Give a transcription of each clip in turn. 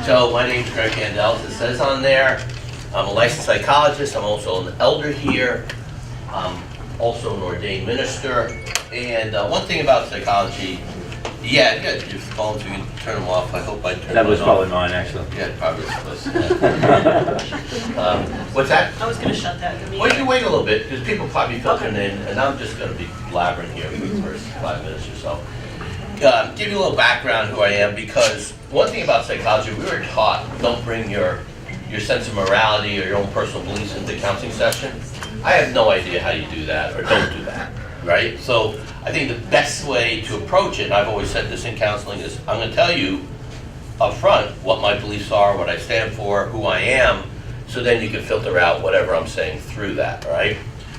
So my name's Greg Handel, as it says on there. I'm a licensed psychologist. I'm also an elder here. I'm also an ordained minister. And one thing about psychology, yeah, you got your phones, you can turn them off. I hope I turn That was mine off. probably mine, actually. Yeah, it probably was. What's that? I was going to shut that. Well, you can wait a little bit, because people probably filtering in, and I'm just going to be blabbering here for the first 5 minutes or so. Give you a little background who I am, because one thing about psychology, we were taught, don't bring your sense of morality or your own personal beliefs into the counseling session. I have no idea how you do that, or don't do that, right? So I think the best way to approach it, and I've always said this in counseling, is I'm going to tell you up front what my beliefs are, what I stand for, who I am, so then you can filter out whatever I'm saying through that, all right?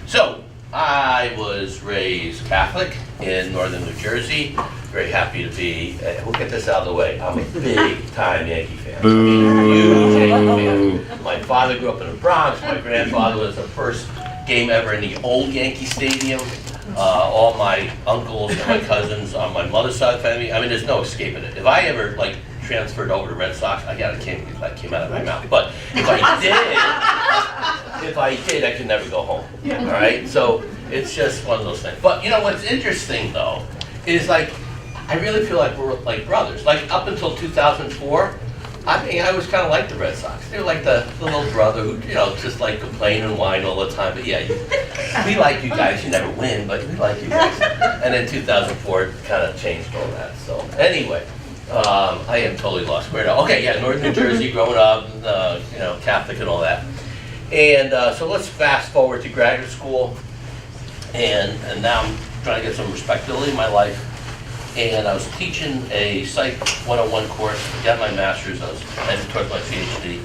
So I was raised Catholic in northern New Jersey. Very happy to be, we'll get this out of the way, I'm a big time Yankee fan. I mean, huge Yankee fan. My father grew up in the Bronx, my grandfather was the first game ever in the old Yankee Stadium. All my uncles and my cousins on my mother's side of the family, I mean, there's no escaping it. If I ever transferred over to Red Sox, I got it came out of my mouth. But if I did, I could never go home. All right, so it's just one of those things. But you know what's interesting though is I really feel like we're like brothers. Like up until 2004, I mean, I was kind of like the Red Sox. They were like the little brother who, just complain and whine all the time. But yeah, we like you guys. You never win, but we like you guys. And then 2004 kind of changed all that. So anyway, I am totally lost. Where now? Okay, yeah, Northern New Jersey, growing up, Catholic and all that. And so let's fast forward to graduate school. And now I'm trying to get some respectability in my life. And I was teaching a Psych 101 course, got my master's, I was heading towards my PhD.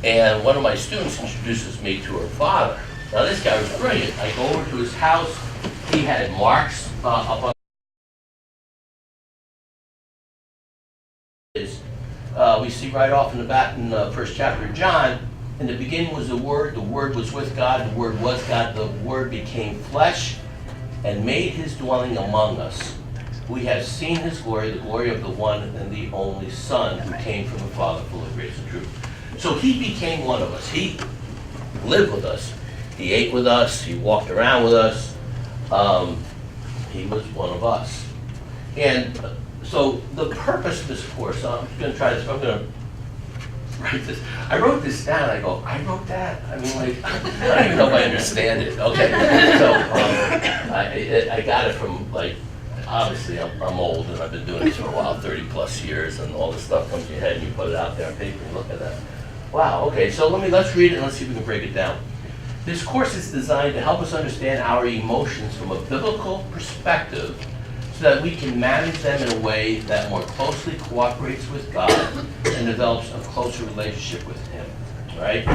And one of my students introduces me to her father. Now this guy was brilliant. I go over to his house, he had marks up on his, we see right off in the back in the first chapter of John, in the beginning was the Word was with God, the Word was God, the Word became flesh and made his dwelling among us. We have seen his glory, the glory of the one and the only Son who came from the Father, full of grace and truth. So he became one of us. He lived with us. He ate with us. He walked around with us. He was one of us. And so the purpose of this course, I'm going to try this. I'm going to write this. I wrote this down. I go, I wrote that? I mean, I don't even know if I understand it. Okay. So I got it from obviously, I'm old and I've been doing this for a while, 30 plus years, and all this stuff comes to your head and you put it out there on paper and look at that. Wow, okay, so let's read it and let's see if we can break it down. This course is designed to help us understand our emotions from a biblical perspective so that we can manage them in a way that more closely cooperates with God and develops a closer relationship with Him, right?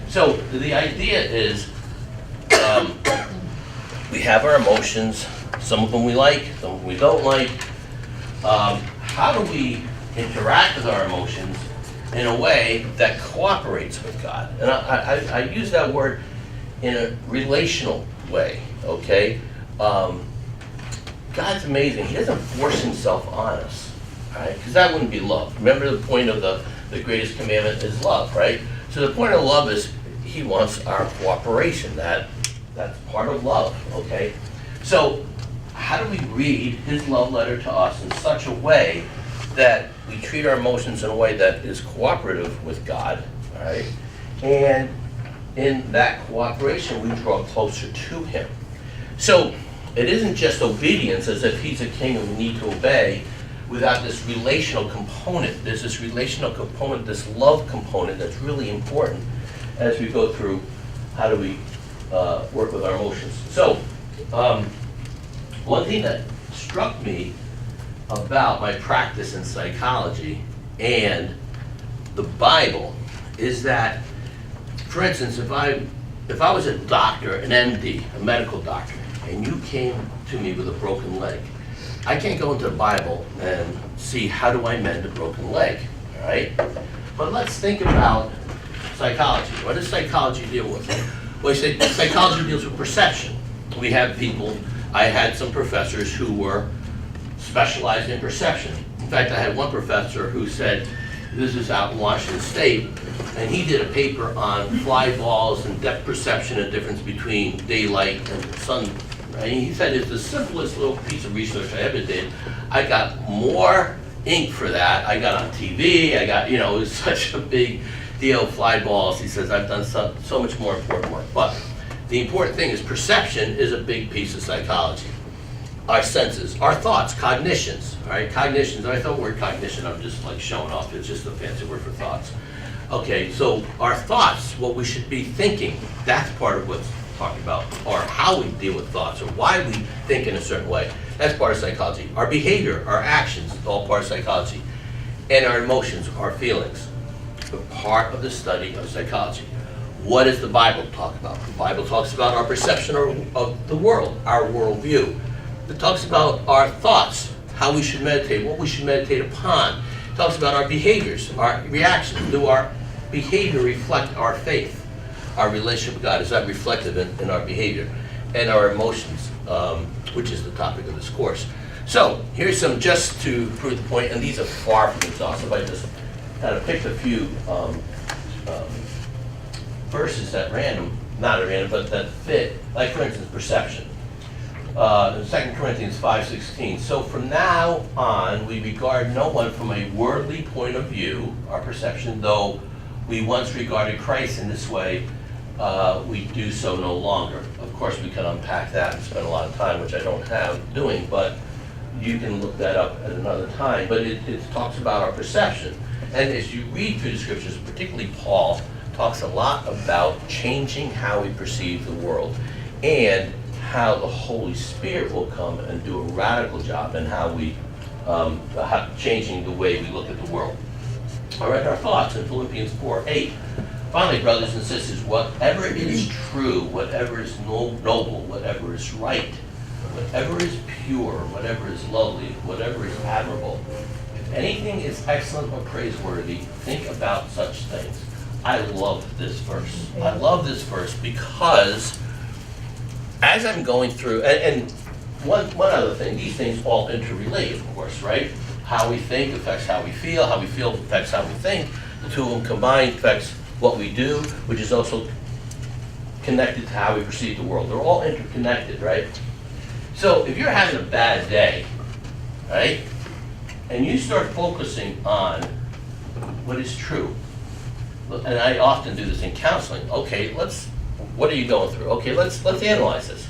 So the idea is we have our emotions. Some of them we like, some of them we don't like. How do we interact with our emotions in a way that cooperates with God? And I use that word in a relational way, okay? God's amazing. He doesn't force himself on us, right? Because that wouldn't be love. Remember the point of the greatest commandment is love, right? So the point of love is he wants our cooperation. That's part of love, okay? So how do we read his love letter to us in such a way that we treat our emotions in a way that is cooperative with God, all right? And in that cooperation, we draw closer to him. So it isn't just obedience as if he's a king and we need to obey without this relational component. There's this relational component, this love component that's really important as we go through how do we work with our emotions. So, one thing that struck me about my practice in psychology and the Bible is that, for instance, if I was a doctor, an MD, a medical doctor, and you came to me with a broken leg, I can't go into the Bible and see how do I mend a broken leg, all right? But let's think about psychology. What does psychology deal with? Well, psychology deals with perception. We have people, I had some professors who were specialized in perception. In fact, I had one professor who said this is out in Washington State, and he did a paper on fly balls and depth perception and difference between daylight and sun. Right? He said it's the simplest little piece of research I ever did. I got more ink for that. I got on TV. I got, it was such a big deal, fly balls. He says, I've done so much more important work. But the important thing is perception is a big piece of psychology. Our senses, our thoughts, cognitions, all right? Cognitions, and I thought the word cognition, I'm just like showing off. It's just a fancy word for thoughts. Okay, so our thoughts, what we should be thinking, that's part of what's talking about, or how we deal with thoughts, or why we think in a certain way. That's part of psychology. Our behavior, our actions, it's all part of psychology. And our emotions, our feelings, are part of the study of psychology. What does the Bible talk about? The Bible talks about our perception of the world, our worldview. It talks about our thoughts, how we should meditate, what we should meditate upon. It talks about our behaviors, our reactions. Do our behavior reflect our faith, our relationship with God? Is that reflected in our behavior? And our emotions, which is the topic of this course. So here's some, just to prove the point, and these are far from exhaustive. I just kind of picked a few verses at random, not at random, but that fit, like for instance, perception. In 2 Corinthians 5:16, so from now on we regard no one from a worldly point of view, our perception, though we once regarded Christ in this way, we do so no longer. Of course we can unpack that and spend a lot of time, which I don't have doing, but you can look that up at another time. But it talks about our perception. And as you read through the scriptures, particularly Paul, talks a lot about changing how we perceive the world and how the Holy Spirit will come and do a radical job in how we, changing the way we look at the world. All right, our thoughts in Philippians 4:8. Finally, brothers and sisters, whatever is true, whatever is noble, whatever is right, whatever is pure, whatever is lovely, whatever is admirable, if anything is excellent or praiseworthy, think about such things. I love this verse. I love this verse because as I'm going through, and one other thing, these things all interrelate, of course, right? How we think affects how we feel affects how we think. The two of them combined affects what we do, which is also connected to how we perceive the world. They're all interconnected, right? So if you're having a bad day, right, and you start focusing on what is true, and I often do this in counseling, okay, what are you going through? Okay, let's analyze this.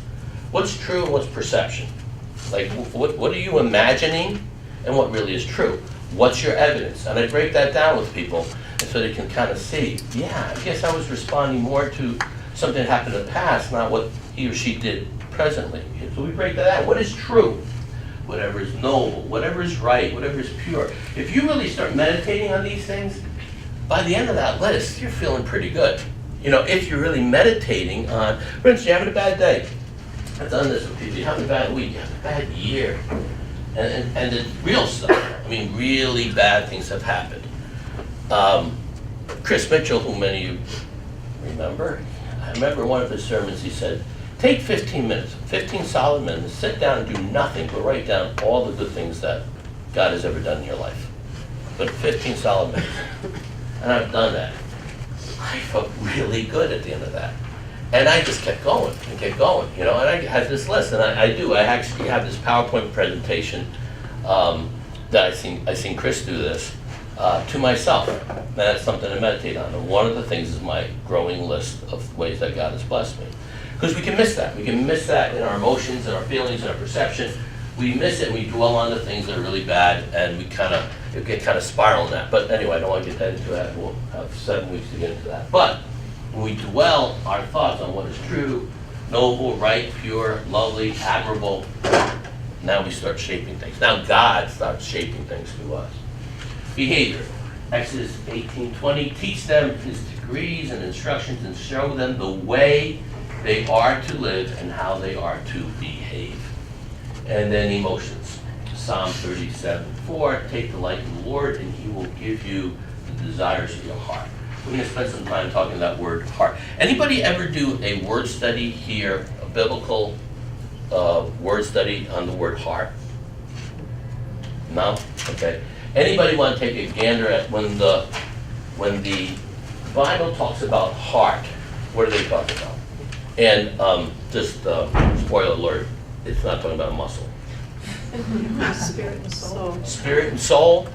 What's true and what's perception? Like, what are you imagining and what really is true? What's your evidence? And I break that down with people and so they can kind of see, yeah, I guess I was responding more to something that happened in the past, not what he or she did presently. So we break that down. What is true? Whatever is noble, whatever is right, whatever is pure. If you really start meditating on these things, by the end of that list, you're feeling pretty good. If you're really meditating on, for instance, you're having a bad day. I've done this with people. You're having a bad week, you have a bad year. And the real stuff, I mean, really bad things have happened. Chris Mitchell, who many of you remember, I remember one of his sermons, he said, take 15 minutes, 15 solid minutes, sit down and do nothing but write down all the good things that God has ever done in your life. But 15 solid minutes. And I've done that. I felt really good at the end of that. And I just kept going and kept going, and I had this list, and I actually have this PowerPoint presentation that I seen Chris do this to myself. And that's something to meditate on. And one of the things is my growing list of ways that God has blessed me. Because we can miss that. We can miss that in our emotions and our feelings and our perception. We miss it and we dwell on the things that are really bad, and we get kind of spiral in that. But anyway, I don't want to get that into that. We'll have 7 weeks to get into that. But when we dwell our thoughts on what is true, noble, right, pure, lovely, admirable, now we start shaping things. Now God starts shaping things to us. Behavior. Exodus 18:20, teach them his decrees and instructions and show them the way they are to live and how they are to behave. And then emotions. Psalm 37:4, take delight in the Lord and he will give you the desires of your heart. We're going to spend some time talking that word heart. Anybody ever do a word study here, a biblical word study on the word heart? No? Okay. Anybody want to take a gander at when the Bible talks about heart, what are they talking about? And just spoiler alert, it's not talking about muscle. Spirit and soul. Spirit and soul,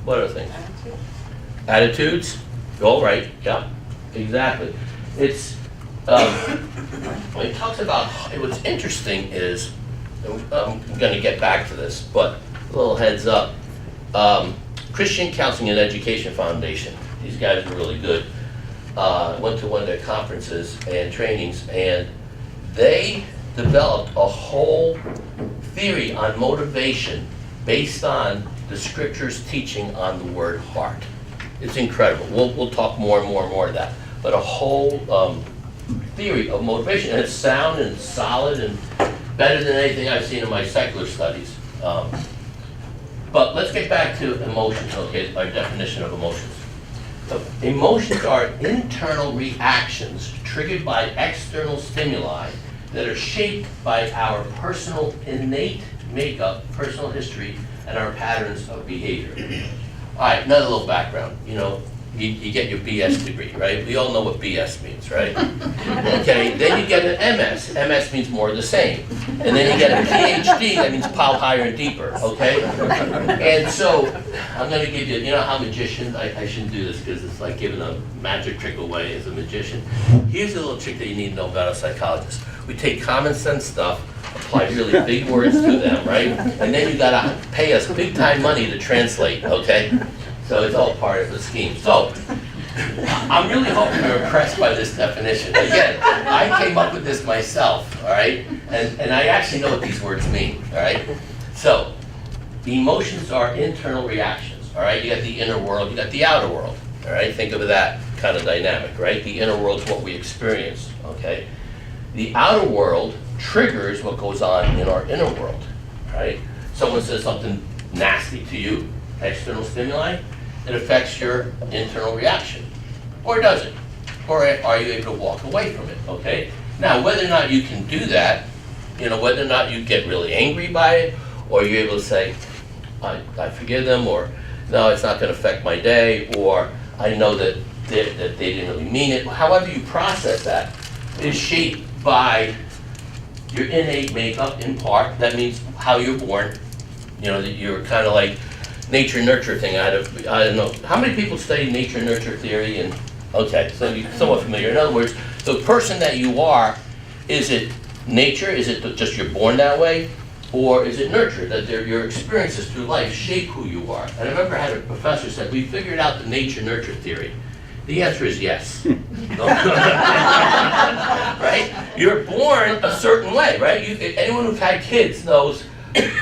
what other things? Attitudes, all right, yeah, exactly. It's, when it talks about, what's interesting is, I'm going to get back to this, but a little heads up. Christian Counseling and Education Foundation, these guys are really good. Went to one of their conferences and trainings, and they developed a whole theory on motivation based on the scripture's teaching on the word heart. It's incredible. We'll talk more and more and more of that. But a whole theory of motivation, and it's sound and solid and better than anything I've seen in my secular studies. But let's get back to emotions, okay, our definition of emotions. So emotions are internal reactions triggered by external stimuli that are shaped by our personal innate makeup, personal history, and our patterns of behavior. All right, another little background. You know, you get your BS degree, right? We all know what BS means, right? Okay, then you get an MS. MS means more of the same. And then you get a PhD, that means pile higher and deeper, okay? And so, I'm gonna give you, you know how magicians, I shouldn't do this because it's like giving a magic trick away as a magician. Here's a little trick that you need to know about a psychologist. We take common sense stuff, apply really big words to them, right? And then you gotta pay us big time money to translate, okay? So it's all part of the scheme. So, I'm really hoping you're impressed by this definition. Again, I came up with this myself, all right? And I actually know what these words mean, all right? So, emotions are internal reactions, all right? You got the inner world, you got the outer world, all right? Think of that kind of dynamic, right? The inner world is what we experience, okay? The outer world triggers what goes on in our inner world, right? Someone says something nasty to you, external stimuli, it affects your internal reaction. Or does it? Or are you able to walk away from it, okay? Now, whether or not you can do that, you know, whether or not you get really angry by it, or you're able to say, I forgive them, or no, it's not gonna affect my day, or I know that they didn't really mean it. However you process that is shaped by your innate makeup in part. That means how you're born. You know, that you're kind of like nature-nurture thing. I don't know. How many people study nature-nurture theory? And okay, so you're somewhat familiar. In other words, the person that you are, is it nature? Is it just you're born that way? Or is it nurture, that your experiences through life shape who you are? And I remember I had a professor said, we figured out the nature-nurture theory. The answer is yes. Right? You're born a certain way, right? Anyone who's had kids knows,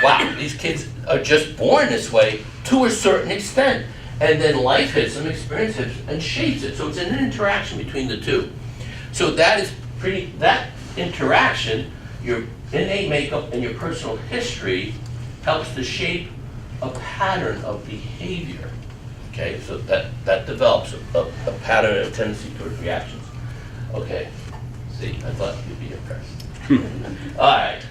wow, these kids are just born this way to a certain extent. And then life hits them, experience hits and shapes it. So it's an interaction between the two. So that interaction, your innate makeup and your personal history helps to shape a pattern of behavior. Okay, so that develops a pattern and a tendency towards reactions. Okay, see, I thought you'd be impressed. All right,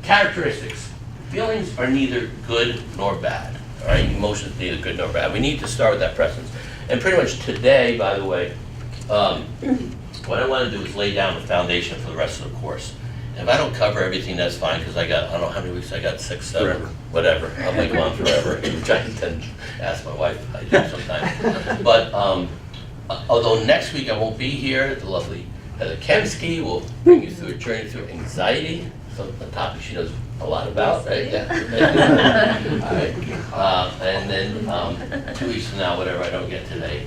characteristics. Feelings are neither good nor bad. All right, emotions neither good nor bad. We need to start with that presence. And pretty much today, by the way, what I want to do is lay down the foundation for the rest of the course. If I don't cover everything, that's fine, because I don't know how many weeks I got, 6, 7, whatever. I'll make them on forever, which I tend to ask my wife, I do sometimes. But although next week I won't be here, the lovely Heather Kemsky will bring you through a journey through anxiety, so a topic she knows a lot about, right? Yeah. All right. And then 2 weeks from now, whatever I don't get today.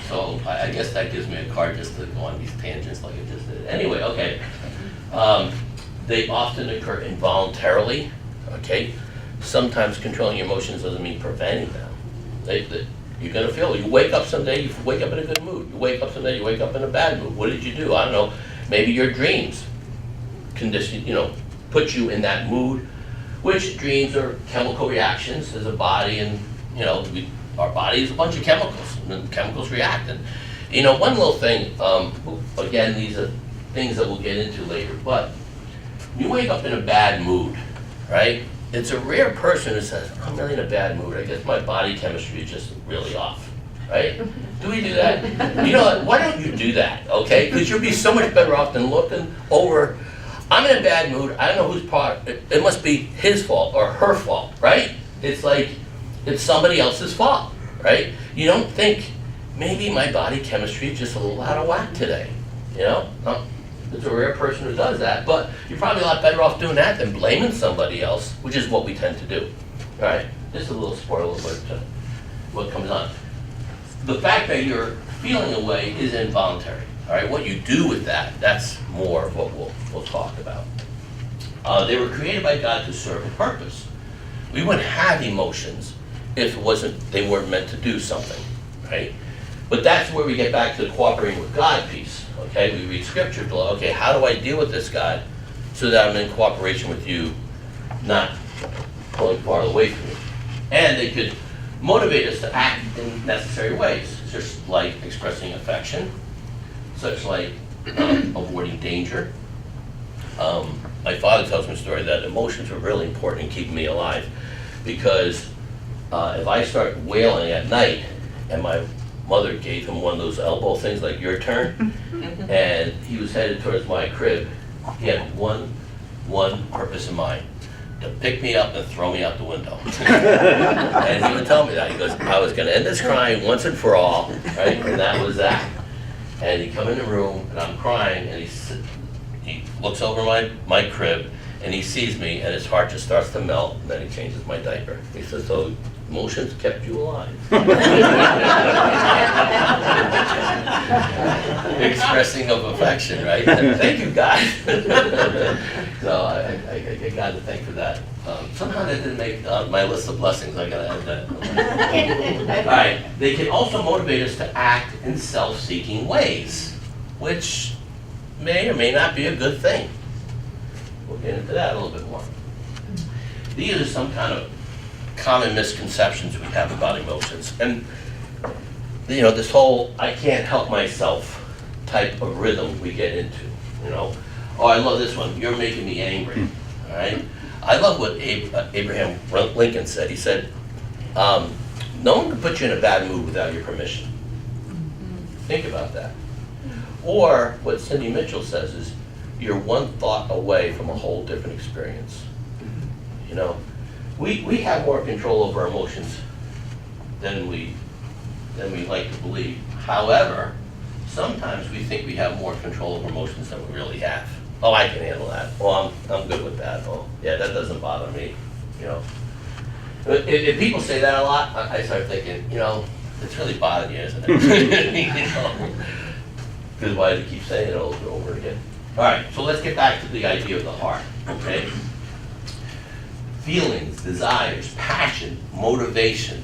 So I guess that gives me a card just to go on these tangents like I just did. Anyway, okay. They often occur involuntarily, okay? Sometimes controlling your emotions doesn't mean preventing them. You're gonna feel it. You wake up someday, you wake up in a good mood. You wake up someday, you wake up in a bad mood. What did you do? I don't know. Maybe your dreams condition, put you in that mood, which dreams are chemical reactions as a body, and our body is a bunch of chemicals, and chemicals react. And one little thing, again, these are things that we'll get into later, but you wake up in a bad mood, right? it's a rare person who says, I'm really in a bad mood. I guess my body chemistry is just really off, right? Do we do that? You know what? Why don't you do that, okay? Because you'll be so much better off than looking over, I'm in a bad mood. I don't know whose part. It must be his fault or her fault, right? It's like it's somebody else's fault, right? You don't think, maybe my body chemistry is just a little out of whack today, you know? It's a rare person who does that, but you're probably a lot better off doing that than blaming somebody else, which is what we tend to do. All right, just a little spoiler alert to what comes on. The fact that you're feeling a way is involuntary. All right, what you do with that, that's more of what we'll talk about. They were created by God to serve a purpose. We wouldn't have emotions if they weren't meant to do something, right? But that's where we get back to the cooperating with God piece. Okay, we read scripture, okay, how do I deal with this, God, so that I'm in cooperation with you, not pulling far away from you? And they could motivate us to act in necessary ways, just like expressing affection, such like avoiding danger. My father tells me a story that emotions are really important in keeping me alive, because if I start wailing at night and my mother gave him one of those elbow things like your turn, and he was headed towards my crib, he had one purpose in mind: to pick me up and throw me out the window. And he would tell me that. He goes, I was going to end this crying once and for all, right? And that was that. And he'd come in the room, and I'm crying, and he looks over my crib, and he sees me, and his heart just starts to melt, and then he changes my diaper. He says, so emotions kept you alive. Expressing of affection, right? And thank you, God. So I got to thank for that. Somehow that didn't make my list of blessings. I got to add that. All right. They can also motivate us to act in self-seeking ways, which may or may not be a good thing. We'll get into that a little bit more. These are some kind of common misconceptions we have about emotions. And, you know, this whole I can't help myself type of rhythm we get into, you know. Oh, I love this one. You're making me angry, all right? I love what Abraham Lincoln said. He said, no one can put you in a bad mood without your permission. Think about that. Or what Cindy Mitchell says is, you're one thought away from a whole different experience. You know, we have more control over our emotions than we like to believe. However, sometimes we think we have more control over emotions than we really have. Oh, I can handle that. Oh, I'm good with that. Oh, yeah, that doesn't bother me. You know, if people say that a lot, I start thinking, you know, it's really bothering you, isn't it? You know, because why do you keep saying it over and over again? All right, so let's get back to the idea of the heart, okay? Feelings, desires, passion, motivation.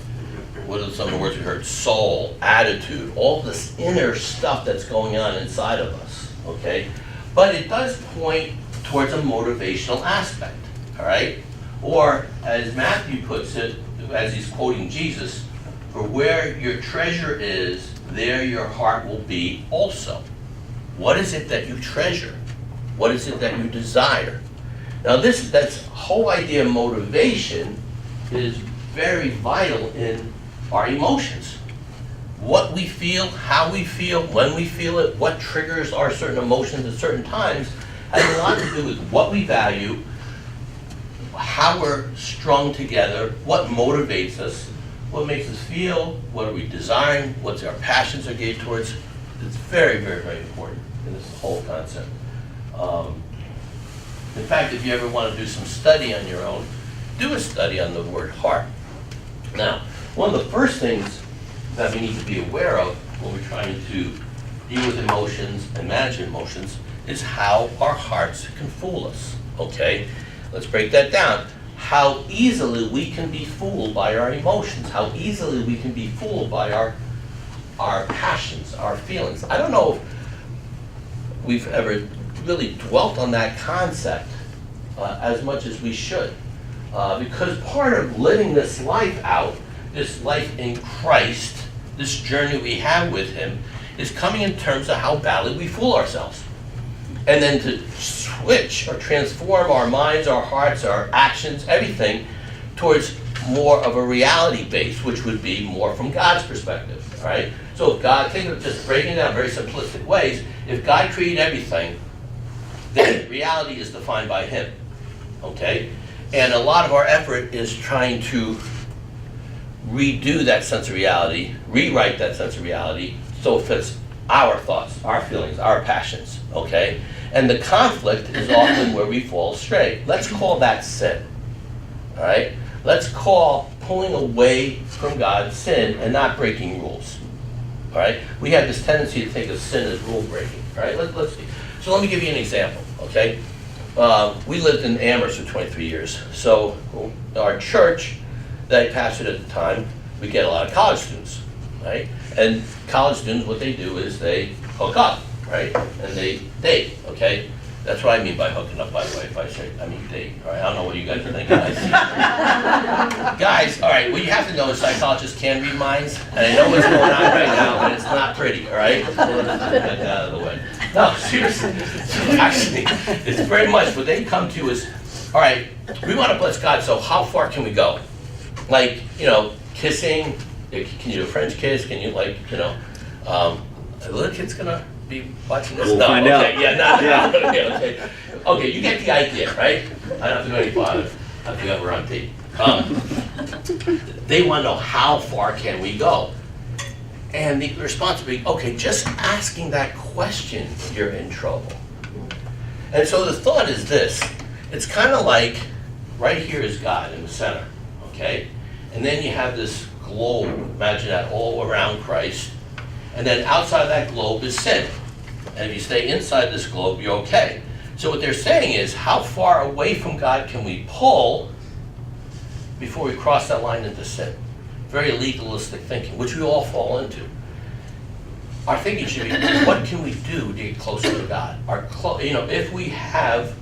What are some of the words we heard? Soul, attitude, all this inner stuff that's going on inside of us, okay? But it does point towards a motivational aspect, all right? Or, as Matthew puts it, as he's quoting Jesus, for where your treasure is, there your heart will be also. What is it that you treasure? What is it that you desire? Now that whole idea of motivation is very vital in our emotions. What we feel, how we feel, when we feel it, what triggers our certain emotions at certain times has a lot to do with what we value, how we're strung together, what motivates us, what makes us feel, what are we desiring, what our passions are geared towards. It's very, very, very important in this whole concept. In fact, if you ever want to do some study on your own, do a study on the word heart. Now, one of the first things that we need to be aware of when we're trying to deal with emotions and manage emotions is how our hearts can fool us, okay? Let's break that down. How easily we can be fooled by our emotions, how easily we can be fooled by our passions, our feelings. I don't know if we've ever really dwelt on that concept as much as we should. Because part of living this life out, this life in Christ, this journey we have with Him, is coming in terms of how badly we fool ourselves. and then to switch or transform our minds, our hearts, our actions, everything towards more of a reality base, which would be more from God's perspective, all right? So if God, think of just breaking it down in very simplistic ways, if God created everything, then reality is defined by Him, okay? And a lot of our effort is trying to redo that sense of reality, rewrite that sense of reality, so it fits our thoughts, our feelings, our passions, okay? And the conflict is often where we fall astray. Let's call that sin, all right? Let's call pulling away from God sin and not breaking rules, all right? We have this tendency to think of sin as rule breaking, all right? So let me give you an example, okay? We lived in Amherst for 23 years. So our church that I pastored at the time, we get a lot of college students, right? And college students, what they do is they hook up, right? And they date, okay? That's what I mean by hooking up, by the way, if I say, I mean date, all right? I don't know what you guys are thinking. Guys, all right, what you have to know is psychologists can read minds, and I know what's going on right now, but it's not pretty, all right? Let's get that out of the way. No, seriously. Actually, it's very much what they come to is, all right, we want to bless God, so how far can we go? Like, kissing, can you do a French kiss? Can you, a little kid's gonna be watching this? We'll No, find okay, out. yeah, no, okay. Okay, you get the idea, right? I don't have to go any farther. I forgot we're on tape. They want to know how far can we go? And the response would be, okay, just asking that question, you're in trouble. And so the thought is this, it's kind of like, right here is God in the center, okay? And then you have this globe, imagine that, all around Christ. And then outside that globe is sin. And if you stay inside this globe, you're okay. So what they're saying is, how far away from God can we pull before we cross that line into sin? Very legalistic thinking, which we all fall into. Our thinking should be, what can we do to get closer to God? If we have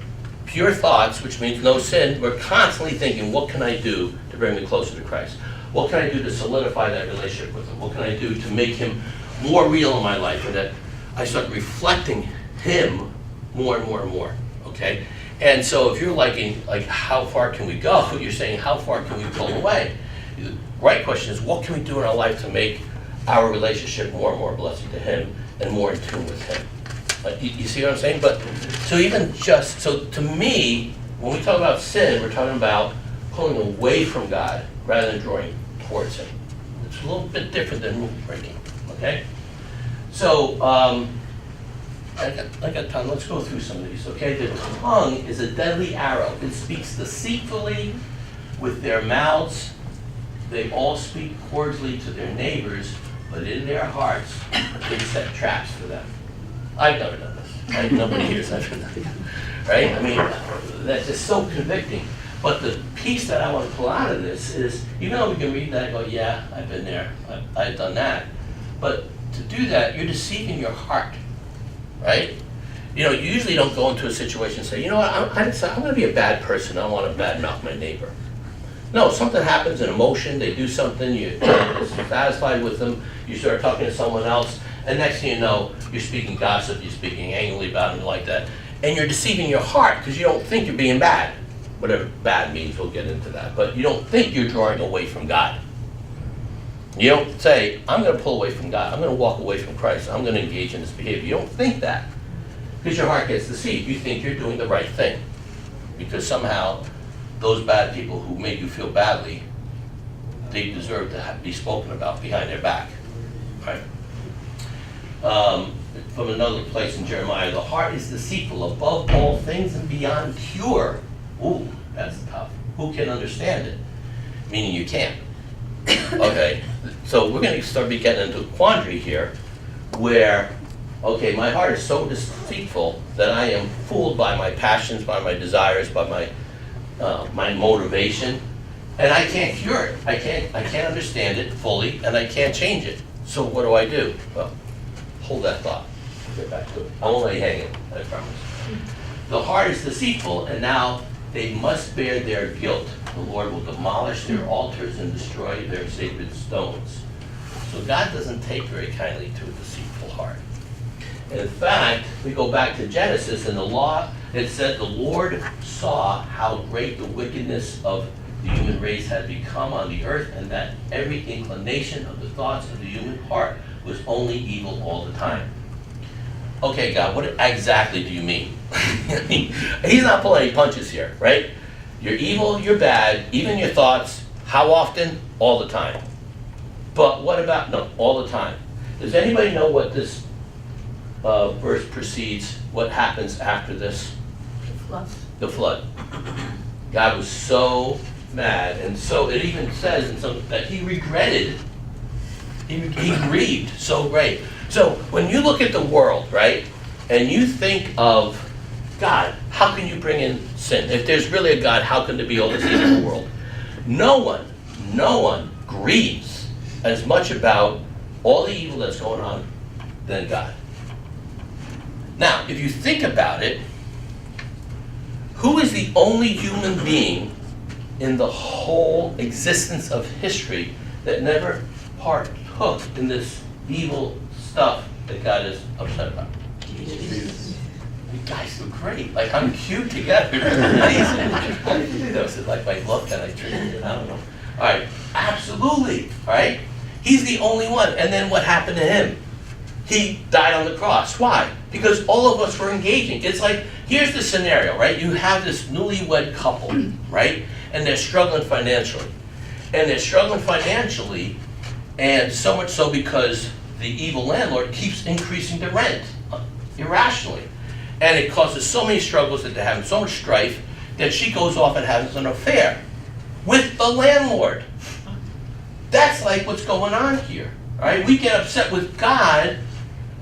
pure thoughts, which means no sin, we're constantly thinking, what can I do to bring me closer to Christ? What can I do to solidify that relationship with Him? What can I do to make Him more real in my life, and that I start reflecting Him more and more and more, okay? And so if you're like, how far can we go? You're saying, how far can we pull away? The right question is, what can we do in our life to make our relationship more and more blessing to Him and more in tune with Him? You see what I'm saying? But so to me, when we talk about sin, we're talking about pulling away from God rather than drawing towards Him. It's a little bit different than rule breaking, okay? So, I got time, let's go through some of these, okay? The tongue is a deadly arrow. It speaks deceitfully with their mouths. They all speak cordially to their neighbors, but in their hearts, they set traps for them. I've never done this, right? Nobody here has ever done it, right? I mean, that's just so convicting. But the piece that I want to pull out of this is, even though we can read that and go, yeah, I've been there, I've done that. But to do that, you're deceiving your heart, right? You usually don't go into a situation and say, you know what, I'm going to be a bad person, I don't want to badmouth my neighbor. No, something happens, an emotion, they do something, you're satisfied with them, you start talking to someone else, and next thing you know, you're speaking gossip, you're speaking angrily about them like that, and you're deceiving your heart because you don't think you're being bad. Whatever bad means, we'll get into that. But you don't think you're drawing away from God. You don't say, I'm going to pull away from God. I'm going to walk away from Christ. I'm going to engage in this behavior. You don't think that because your heart gets deceived. You think you're doing the right thing because somehow those bad people who make you feel badly, they deserve to be spoken about behind their back. Right? From another place in Jeremiah, the heart is deceitful above all things and beyond cure. Ooh, that's tough. Who can understand it? Meaning you can't. Okay, so we're going to start getting into a quandary here where, okay, my heart is so deceitful that I am fooled by my passions, by my desires, by my motivation, and I can't cure it. I can't understand it fully, and I can't change it. So what do I do? Well, hold that thought. I'll get back to it. I won't let you hang it, I promise. The heart is deceitful, and now they must bear their guilt. The Lord will demolish their altars and destroy their sacred stones. So God doesn't take very kindly to a deceitful heart. In fact, we go back to Genesis, and the law, it said the Lord saw how great the wickedness of the human race had become on the earth, and that every inclination of the thoughts of the human heart was only evil all the time. Okay, God, what exactly do you mean? He's not pulling any punches here, right? You're evil, you're bad, even your thoughts. How often? All the time. But what about, no, all the time. Does anybody know what this verse precedes, what happens after this? Flood. The flood. God was so mad, and so it even says in some that he regretted, he grieved so great. So when you look at the world, right, and you think of God, how can you bring in sin? If there's really a God, how can there be all this evil in the world? No one grieves as much about all the evil that's going on than God. Now, if you think about it, who is the only human being in the whole existence of history that never partook in this evil stuff that God is upset about? Jesus. You guys are great. Like, I'm cute together. It's amazing. How did you do this? Is it like my look that I treated it? I don't know. All right. Absolutely. All right. He's the only one. And then what happened to him? He died on the cross. Why? Because all of us were engaging. It's like, here's the scenario, right? You have this newlywed couple, right? And they're struggling financially. And so much so because the evil landlord keeps increasing the rent irrationally. And it causes so many struggles that they're having so much strife that she goes off and has an affair with the landlord. That's like what's going on here, right? We get upset with God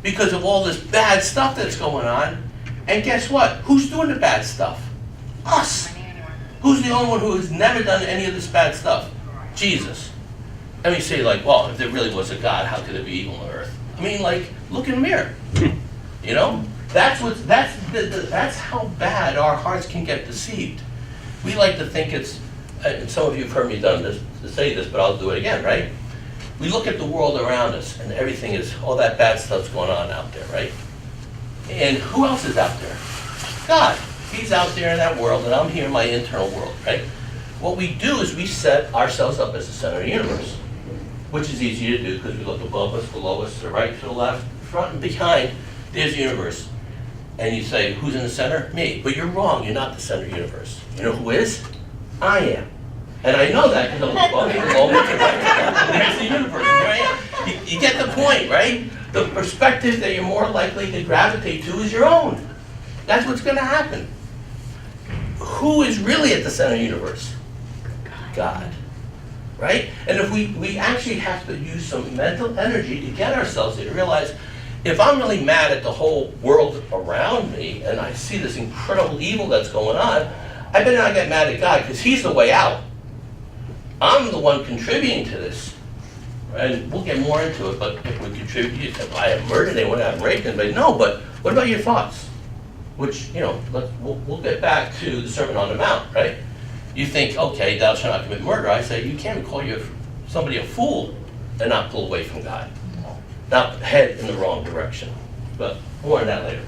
because of all this bad stuff that's going on. And guess what? Who's doing the bad stuff? Us. Who's the only one who has never done any of this bad stuff? Jesus. And we say, like, well, if there really was a God, how could there be evil on earth? I mean, like, look in the mirror. You know? That's how bad our hearts can get deceived. We like to think it's, and some of you have heard me say this, but I'll do it again, right? We look at the world around us, and everything is, all that bad stuff's going on out there, right? And who else is out there? God. He's out there in that world, and I'm here in my internal world, right? What we do is we set ourselves up as the center of the universe, which is easy to do because we look above us, below us, to the right, to the left, front and behind. There's the universe. And you say, who's in the center? Me. But you're wrong. You're not the center of the universe. You know who is? I am. And I know that because I'm above you, below me, to the right, to the left. There's the universe. And here I am. You get the point, right? The perspective that you're more likely to gravitate to is your own. That's what's going to happen. Who is really at the center of the universe? God. Right? And if we actually have to use some mental energy to get ourselves there, to realize, if I'm really mad at the whole world around me, and I see this incredible evil that's going on, I better not get mad at God, because he's the way out. I'm the one contributing to this. And we'll get more into it, but if we contribute, you say, well, I have murdered anyone, I have raped anybody. No, but what about your thoughts? Which, you know, we'll get back to the Sermon on the Mount, right? You think, okay, thou shalt not commit murder. I say, you can't call somebody a fool and not pull away from God. Not head in the wrong direction. But more on that later.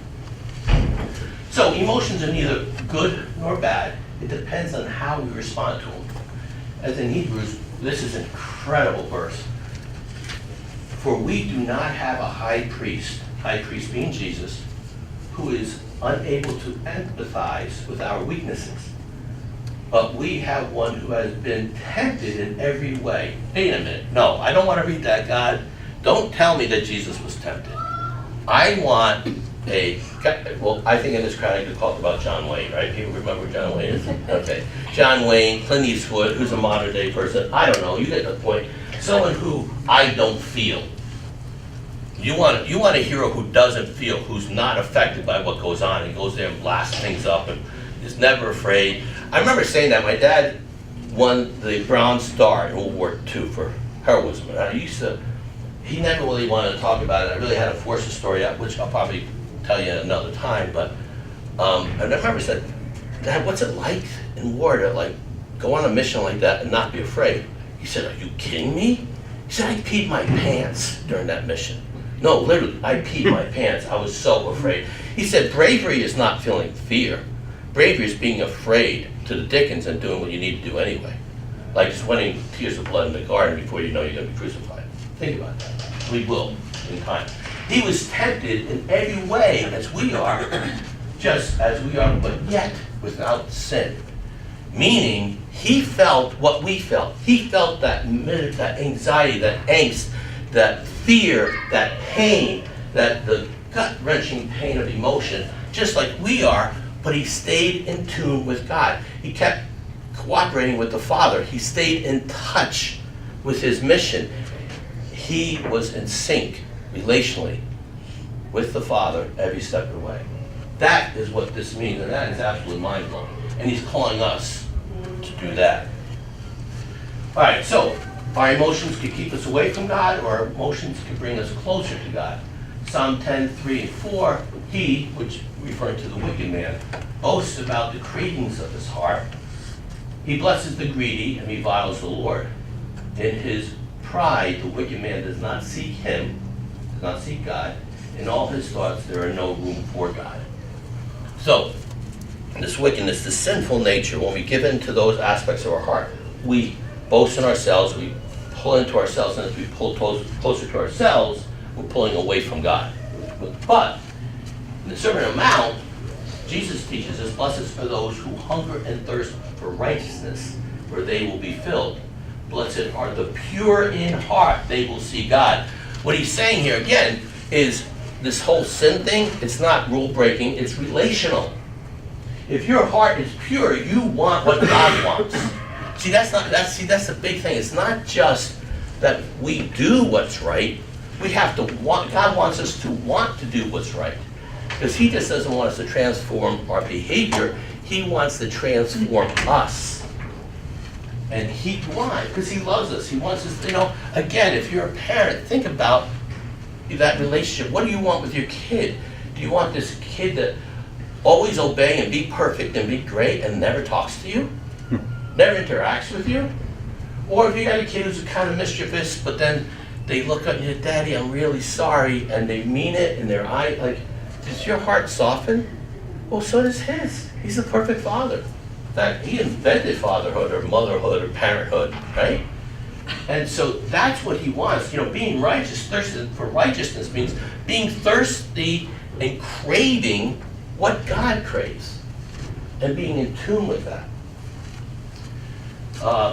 So emotions are neither good nor bad. It depends on how we respond to them. As in Hebrews, this is an incredible verse. For we do not have a high priest being Jesus, who is unable to empathize with our weaknesses. But we have one who has been tempted in every way. Wait a minute. No, I don't want to read that, God. Don't tell me that Jesus was tempted. I want I think in this crowd I could talk about John Wayne, right? People remember who John Wayne is? Okay. John Wayne, Clint Eastwood, who's a modern day person. I don't know, you get the point. Someone who I don't feel. You want a hero who doesn't feel, who's not affected by what goes on. He goes there and blasts things up and is never afraid. I remember saying that. My dad won the Bronze Star in World War II for heroism. And he never really wanted to talk about it. I really had to force the story out, which I'll probably tell you another time. But I remember said, Dad, what's it like in war to like go on a mission like that and not be afraid? He said, are you kidding me? He said, I peed my pants during that mission. No, literally, I peed my pants. I was so afraid. He said bravery is not feeling fear. Bravery is being afraid to the dickens and doing what you need to do anyway. Like sweating tears of blood in the garden before you know you're going to be crucified. Think about that. We will in time. He was tempted in every way as we are, just as we are, but yet without sin. Meaning, he felt what we felt. He felt that anxiety, that angst, that fear, that pain, that the gut-wrenching pain of emotion, just like we are, but he stayed in tune with God. He kept cooperating with the Father. He stayed in touch with his mission. He was in sync relationally with the Father every step of the way. That is what this means, and that is absolutely mind-blowing. And he's calling us to do that. All right, so our emotions can keep us away from God, or our emotions can bring us closer to God. Psalm 10:3-4, he, which referring to the wicked man, boasts about the cravings of his heart. He blesses the greedy and reviles the Lord. In his pride, the wicked man does not seek him, does not seek God. In all his thoughts, there are no room for God. So, this wickedness, this sinful nature, when we give in to those aspects of our heart, we boast in ourselves, we pull into ourselves, and as we pull closer to ourselves, we're pulling away from God. But, in a certain amount, Jesus teaches us, blessed are those who hunger and thirst for righteousness, for they will be filled. Blessed are the pure in heart, they will see God. What he's saying here, again, is this whole sin thing, it's not rule-breaking, it's relational. If your heart is pure, you want what God wants. See, that's the big thing. It's not just that we do what's right. We have to want, God wants us to want to do what's right. Because he just doesn't want us to transform our behavior. He wants to transform us. And why? Because he loves us. He wants us, again, if you're a parent, think about that relationship. What do you want with your kid? Do you want this kid to always obey and be perfect and be great and never talks to you? Never interacts with you? Or if you got a kid who's kind of mischievous, but then they look at you, Daddy, I'm really sorry, and they mean it in their eye, like, does your heart soften? Well, so does his. He's the perfect father. In fact, he invented fatherhood or motherhood or parenthood, right? And so that's what he wants. Being righteous, thirsting for righteousness means being thirsty and craving what God craves and being in tune with that.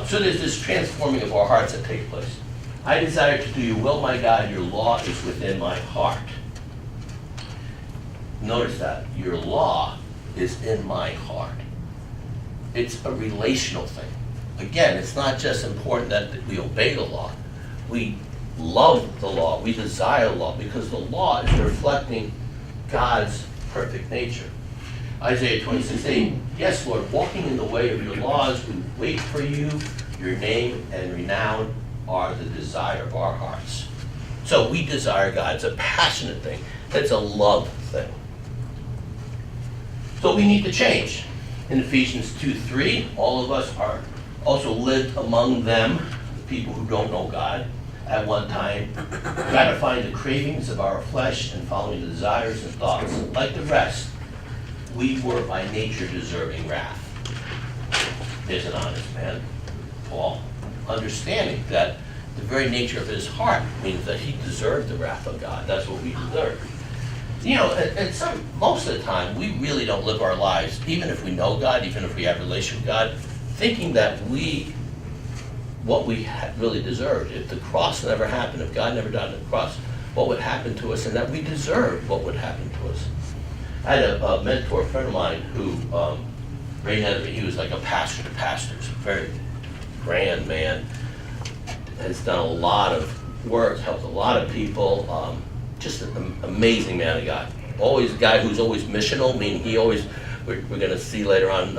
So there's this transforming of our hearts that takes place. I desire to do your will, my God. Your law is within my heart. Notice that. Your law is in my heart. It's a relational thing. Again, it's not just important that we obey the law. We love the law. We desire the law because the law is reflecting God's perfect nature. Isaiah 26:8, yes, Lord, walking in the way of your laws, we wait for you. Your name and renown are the desire of our hearts. So we desire God. It's a passionate thing. It's a love thing. So we need to change. In Ephesians 2:3, all of us are also lived among them, the people who don't know God, at one time, gratifying the cravings of our flesh and following the desires and thoughts. Like the rest, we were by nature deserving wrath. There's an honest man, Paul, understanding that the very nature of his heart means that he deserved the wrath of God. That's what we deserve. And most of the time, we really don't live our lives, even if we know God, even if we have a relationship with God, thinking that what we really deserved. If the cross never happened, if God never died on the cross, what would happen to us, and that we deserve what would happen to us. I had a mentor, a friend of mine, who right ahead of me, he was like a pastor to pastors, a very grand man, has done a lot of work, helped a lot of people, just an amazing man of God. Always a guy who's always missional, meaning we're going to see later on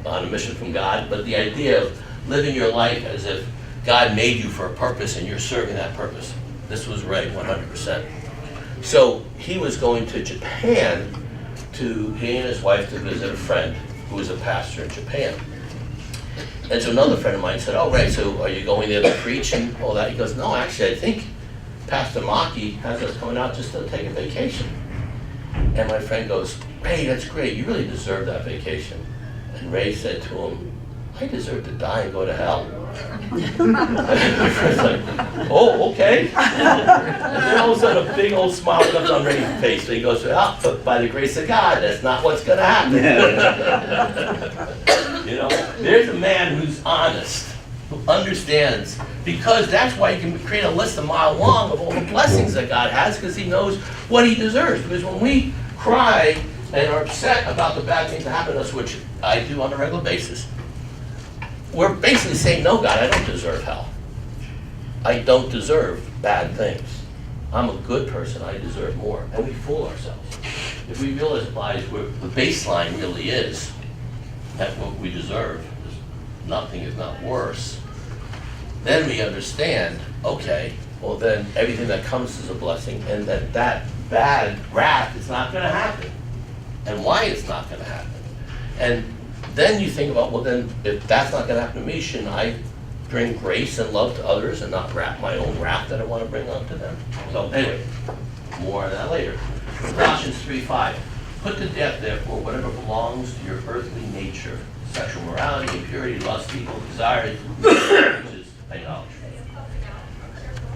a mission from God, but the idea of living your life as if God made you for a purpose and you're serving that purpose. This was right, 100%. So he was going to Japan he and his wife to visit a friend who was a pastor in Japan. And so another friend of mine said, oh, right, so are you going there to preach and all that? He goes, no, actually, I think Pastor Maki has us coming out just to take a vacation. And my friend goes, Ray, that's great. You really deserve that vacation. And Ray said to him, I deserve to die and go to hell. My friend's like, oh, okay. And then all of a sudden a big old smile comes on Ray's face. So he goes, oh, but by the grace of God, that's not what's going to happen. You know, there's a man who's honest, who understands, because that's why he can create a list a mile long of all the blessings that God has, because he knows what he deserves. Because when we cry and are upset about the bad things that happen to us, which I do on a regular basis, we're basically saying, no, God, I don't deserve hell. I don't deserve bad things. I'm a good person, I deserve more. And we fool ourselves. If we realize where the baseline really is, that what we deserve, nothing is not worse, then we understand, okay, well then everything that comes is a blessing, and that bad wrath is not going to happen. And why it's not going to happen. And then you think about, well then, if that's not going to happen to me, shouldn't I bring grace and love to others and not wrap my own wrath that I want to bring onto them? So anyway, more on that later. Colossians 3:5. Put to death, therefore, whatever belongs to your earthly nature, sexual morality, impurity, lust, evil desire, which is idolatry.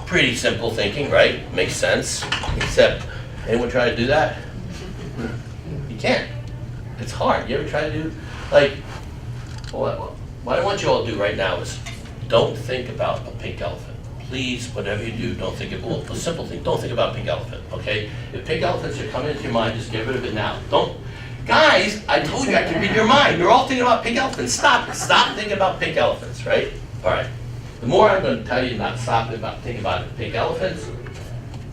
Pretty simple thinking, right? Makes sense. Except, anyone try to do that? You can't. It's hard. You ever try to do, like, what I want you all to do right now is don't think about a pink elephant. Please, whatever you do, don't think of, well, a simple thing, don't think about pink elephant, okay? If pink elephants are coming into your mind, just get rid of it now. Don't, guys, I told you I can read your mind. You're all thinking about pink elephants. Stop thinking about pink elephants, right? All right. The more I'm going to tell you not thinking about pink elephants,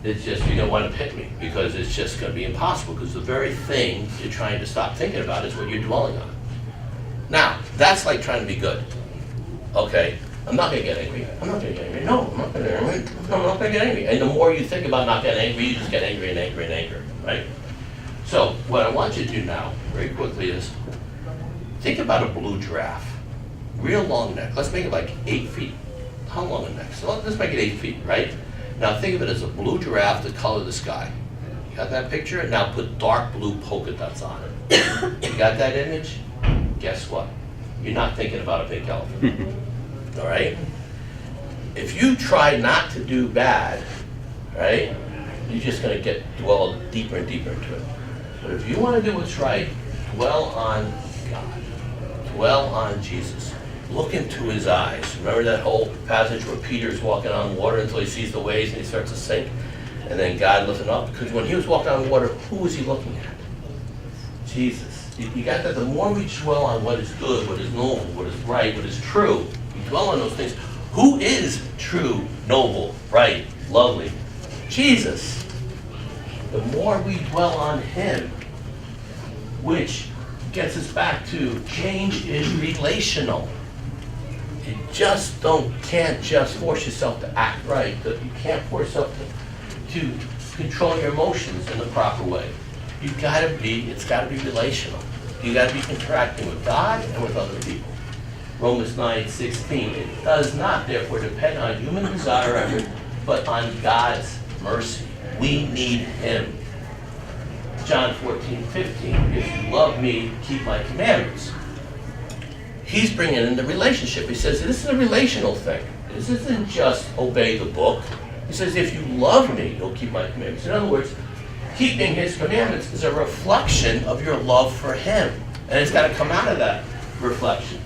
it's just, you're going to want to pick me, because it's just going to be impossible, because the very thing you're trying to stop thinking about is what you're dwelling on. Now, that's like trying to be good, okay? I'm not going to get angry. I'm not going to get angry. No, I'm not going to get angry. No, I'm not going to get angry. And the more you think about not getting angry, you just get angry and angry and angry, right? So what I want you to do now, very quickly, is think about a blue giraffe. Real long neck. Let's make it like 8 feet. How long a neck? So let's make it 8 feet, right? Now think of it as a blue giraffe, the color of the sky. You got that picture? Now put dark blue polka dots on it. You got that image? Guess what? You're not thinking about a pink elephant. All right? If you try not to do bad, right, you're just going to dwell deeper and deeper into it. But if you want to do what's right, dwell on God. Dwell on Jesus. Look into his eyes. Remember that whole passage where Peter's walking on water until he sees the waves and he starts to sink? And then God lifted him up? Because when he was walking on water, who was he looking at? Jesus. You got that? The more we dwell on what is good, what is noble, what is right, what is true, we dwell on those things. Who is true, noble, right, lovely? Jesus. The more we dwell on him, which gets us back to change is relational. You just can't just force yourself to act right. You can't force yourself to control your emotions in the proper way. It's gotta be relational. You gotta be interacting with God and with other people. Romans 9:16, it does not therefore depend on human desire or effort, but on God's mercy. We need him. John 14:15, if you love me, keep my commandments. He's bringing in the relationship. He says, this is a relational thing. This isn't just obey the book. He says, if you love me, you'll keep my commandments. In other words, keeping his commandments is a reflection of your love for him. And it's got to come out of that reflection.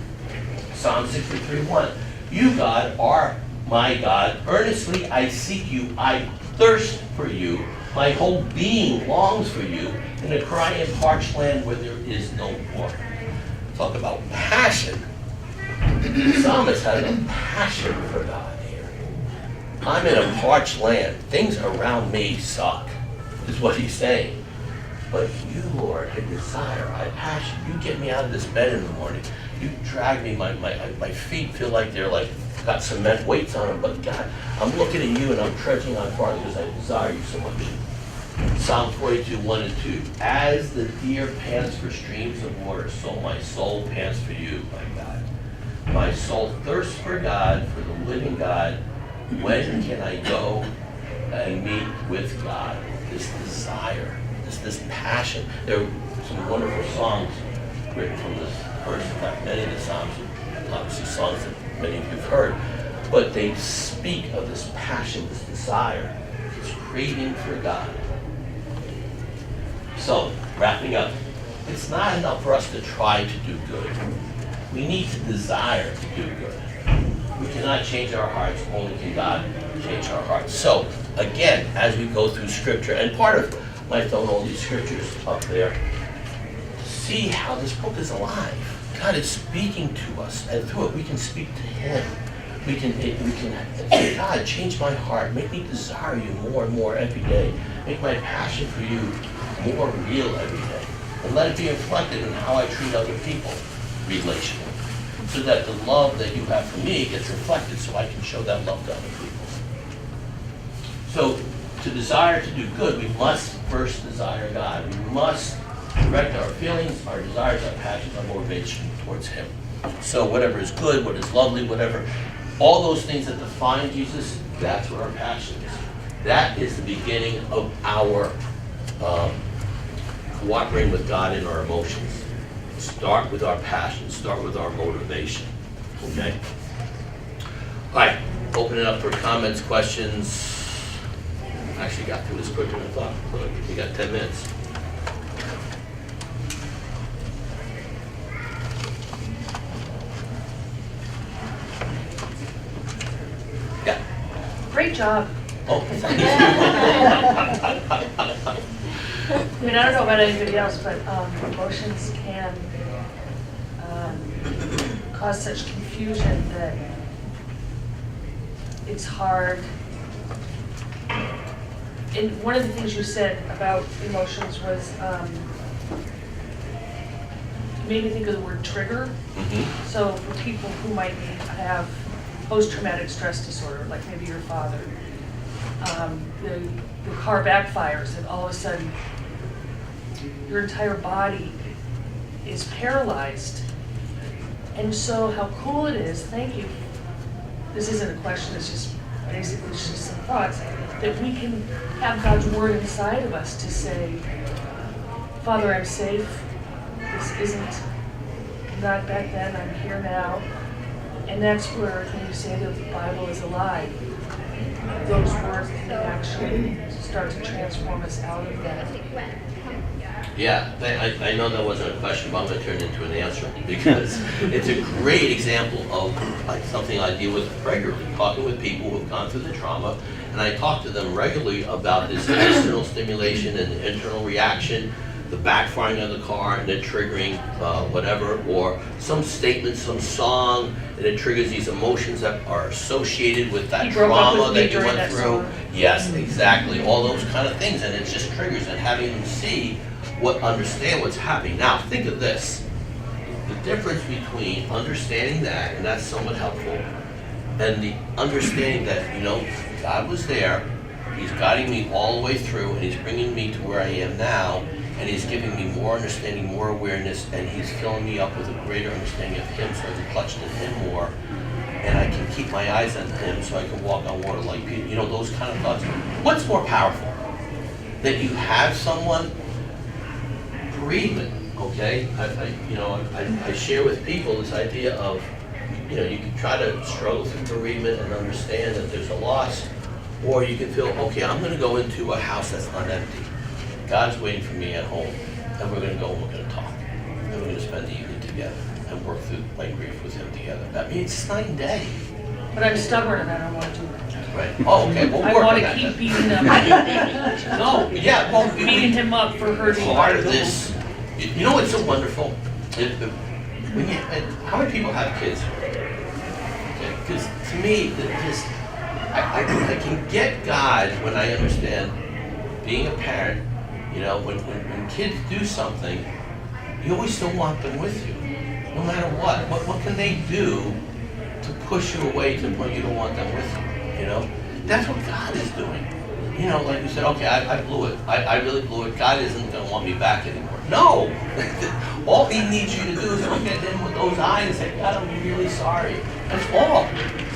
Psalm 63:1, you, God, are my God. Earnestly I seek you. I thirst for you. My whole being longs for you in a dry and parched land where there is no water. Talk about passion. The psalmist has a passion for God here. I'm in a parched land. Things around me suck, is what he's saying. But you, Lord, I desire, I passion. You get me out of this bed in the morning. You drag me, my feet feel like they're like got cement weights on them. But God, I'm looking at you and I'm trudging on farther because I desire you so much. Psalm 42:1 and 2. As the deer pants for streams of water, so my soul pants for you, my God. My soul thirsts for God, for the living God. When can I go and meet with God. This desire, this passion. There are some wonderful songs written from this verse. In fact, many of the Psalms are obviously songs that many of you have heard, but they speak of this passion, this desire, this craving for God. So, wrapping up, it's not enough for us to try to do good. We need to desire to do good. We cannot change our hearts, only can God change our hearts. So, again, as we go through Scripture, and part of my throwing all these scriptures up there, see how this book is alive. God is speaking to us, and through it we can speak to Him. We can say, God, change my heart. Make me desire you more and more every day. Make my passion for you more real every day. And let it be reflected in how I treat other people relationally. So that the love that you have for me gets reflected so I can show that love to other people. So to desire to do good, we must first desire God. We must direct our feelings, our desires, our passions, our motivation towards Him. So whatever is good, what is lovely, whatever, all those things that define Jesus, that's what our passion is. That is the beginning of our cooperating with God in our emotions. Start with our passion, start with our motivation. Okay? All right, open it up for comments, questions. Actually got through this quicker than I thought. Look, we got 10 minutes. Yeah. Great job. Oh, thank you. I mean, I don't know about anybody else, but emotions can cause such confusion that it's hard. And one of the things you said about emotions was, you made me think of the word trigger. Mm-hmm. So for people who might have post-traumatic stress disorder, like maybe your father, the car backfires and all of a sudden your entire body is paralyzed. And so how cool it is, thank you. This isn't a question, it's just basically just some thoughts, that we can have God's word inside of us to say, Father, I'm safe. This isn't not back then, I'm here now. And that's where, when you say that the Bible is alive, those words can actually start to transform us out of that. Yeah, I know that wasn't a question, but I'm going to turn it into an answer because it's a great example of like something I deal with regularly, talking with people who've gone through the trauma, and I talk to them regularly about this external stimulation and the internal reaction, the backfiring of the car and then triggering whatever, or some statement, some song, and it triggers these emotions that are associated with that trauma that you went through. Yes, exactly, all those kind of things, and it just triggers, and having them see understand what's happening. Now, think of this. The difference between understanding that, and that's somewhat helpful, and the understanding that, you know, God was there, He's guiding me all the way through, and He's bringing me to where I am now, and He's giving me more understanding, more awareness, and He's filling me up with a greater understanding of Him, so I can clutch to Him more, and I can keep my eyes on Him, so I can walk on water like Peter. You know, those kind of thoughts. What's more powerful? That you have someone bereavement, okay? I share with people this idea of, you know, you can try to struggle through bereavement and understand that there's a loss, or you can feel, okay, I'm going to go into a house that's not empty. God's waiting for me at home, and we're going to go and we're going to talk, and we're going to spend the evening together and work through my grief with Him together. I mean, it's night and day. But I'm stubborn and I don't want to do that. Right. Oh, okay. We'll I work want on to that keep then. beating him. No, yeah, well, Beating him up for hurting. part of this, you know what's so wonderful? How many people have kids? Because to me, I can get God when I understand being a parent. You know, when kids do something, you always still want them with you, no matter what. What can they do to push you away to the point you don't want them with you? You know, that's what God is doing. You know, like you said, okay, I blew it. I really blew it. God isn't going to want me back anymore. No! All He needs you to do is look at Him with those eyes and say, God, I'm really sorry. That's all.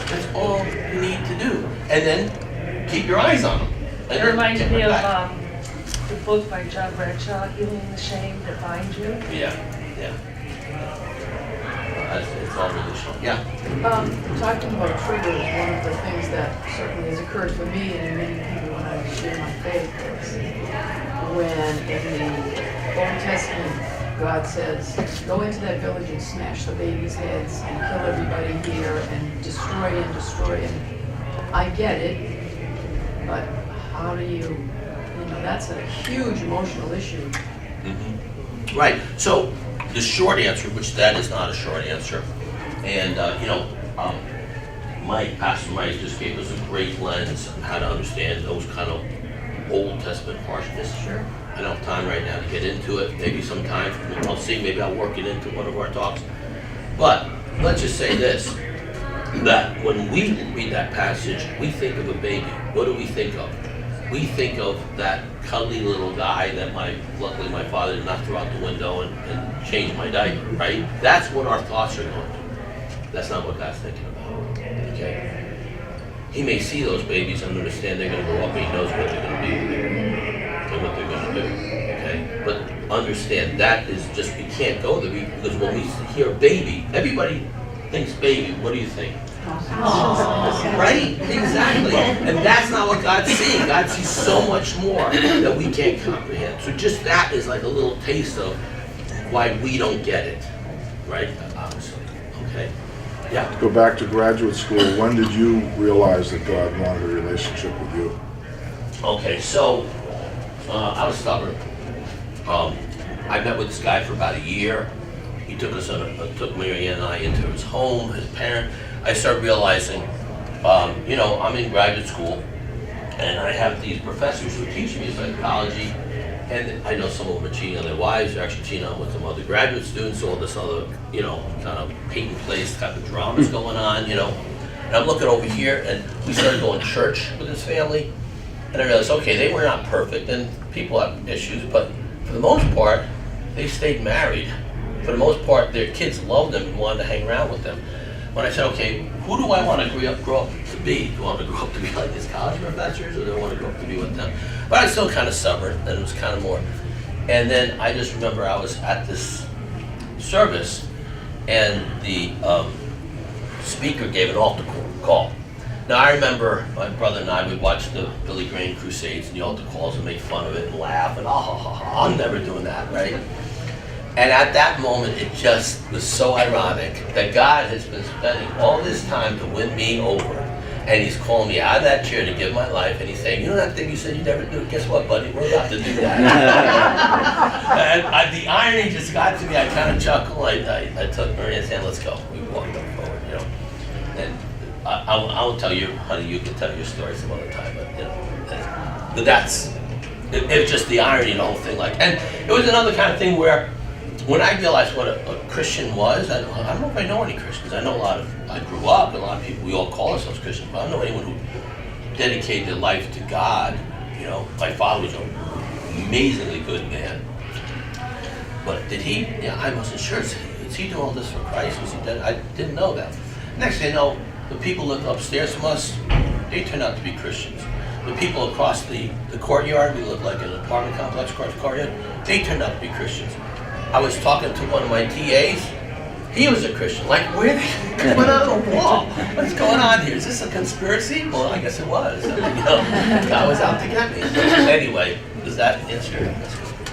That's all you need to do. And then keep your eyes on Him. It reminded me of the book by John Bradshaw, Healing the Shame That Binds You. Yeah, yeah. It's all relational. Yeah. Talking about triggers, one of the things that certainly has occurred for me and in many people when I share my faith is when in the Old Testament God says, go into that village and smash the babies' heads and kill everybody here and destroy. I get it, but how do you know, that's a huge emotional issue. Mm-hmm. Right. So the short answer, which that is not a short answer, and Pastor Mike just gave us a great lens on how to understand those kind of Old Testament harshness. Sure. I don't have time right now to get into it. Maybe sometime, I'll see, maybe I'll work it into one of our talks. But let's just say this, that when we read that passage, we think of a baby. What do we think of? We think of that cuddly little guy that luckily my father did not throw out the window and change my diaper, right? That's what our thoughts are going to. That's not what God's thinking about, okay? He may see those babies and understand they're going to grow up and he knows what they're going to be and what they're going to do, okay? But understand that is just, we can't go there because when we hear baby, everybody thinks baby, what do you think? Oh, right? Exactly. And that's not what God's seeing. God sees so much more that we can't comprehend. So just that is like a little taste of why we don't get it, right? Obviously, okay? Yeah. Go back to graduate school. When did you realize that God wanted a relationship with you? Okay, so I was stubborn. I met with this guy for about a year. He took Mary and I into his home, his parent. I started realizing, I'm in graduate school, and I have these professors who teach me psychology, and I know some of them are cheating on their wives, they're actually cheating on with some other graduate students, all this other, kind of Peyton Place type of dramas going on, And I'm looking over here, and we started going to church with his family, and I realized, okay, they were not perfect, and people have issues, but for the most part, they stayed married. For the most part, their kids loved them and wanted to hang around with them. When I said, okay, who do I want to grow up to be? Do I want to grow up to be like these college professors, or do I want to grow up to be with them? But I was still kind of stubborn, and it was kind of more. And then I just remember I was at this service, and the speaker gave an altar call. Now I remember my brother and I would watch the Billy Graham Crusades and the altar calls and make fun of it and laugh and I'm never doing that, right? And at that moment, it just was so ironic that God has been spending all this time to win me over. And he's calling me out of that chair to give my life. And he's saying, you know that thing you said you never do? Guess what, buddy? We're about to do that. And the irony just got to me. I kind of chuckled. I took Maria's hand, let's go. We walked up forward, And I will tell you, honey, you can tell your story some other time. But that's, it was just the irony in the whole thing. And it was another kind of thing where, when I realized what a Christian was, I don't know if I know any Christians. I know I grew up, a lot of people, we all call ourselves Christians, but I don't know anyone who dedicated their life to God. My father was an amazingly good man. But did he? Yeah, I wasn't sure. Is he doing all this for Christ? Was he dead? I didn't know that. Next thing I know, the people living upstairs from us, they turned out to be Christians. The people across the courtyard, we lived like in an apartment complex across the courtyard, they turned out to be Christians. I was talking to one of my TAs. He was a Christian. Where they coming out of the wall? What's going on here? Is this a conspiracy? Well, I guess it was. God was out to get me. Anyway, does that answer your question?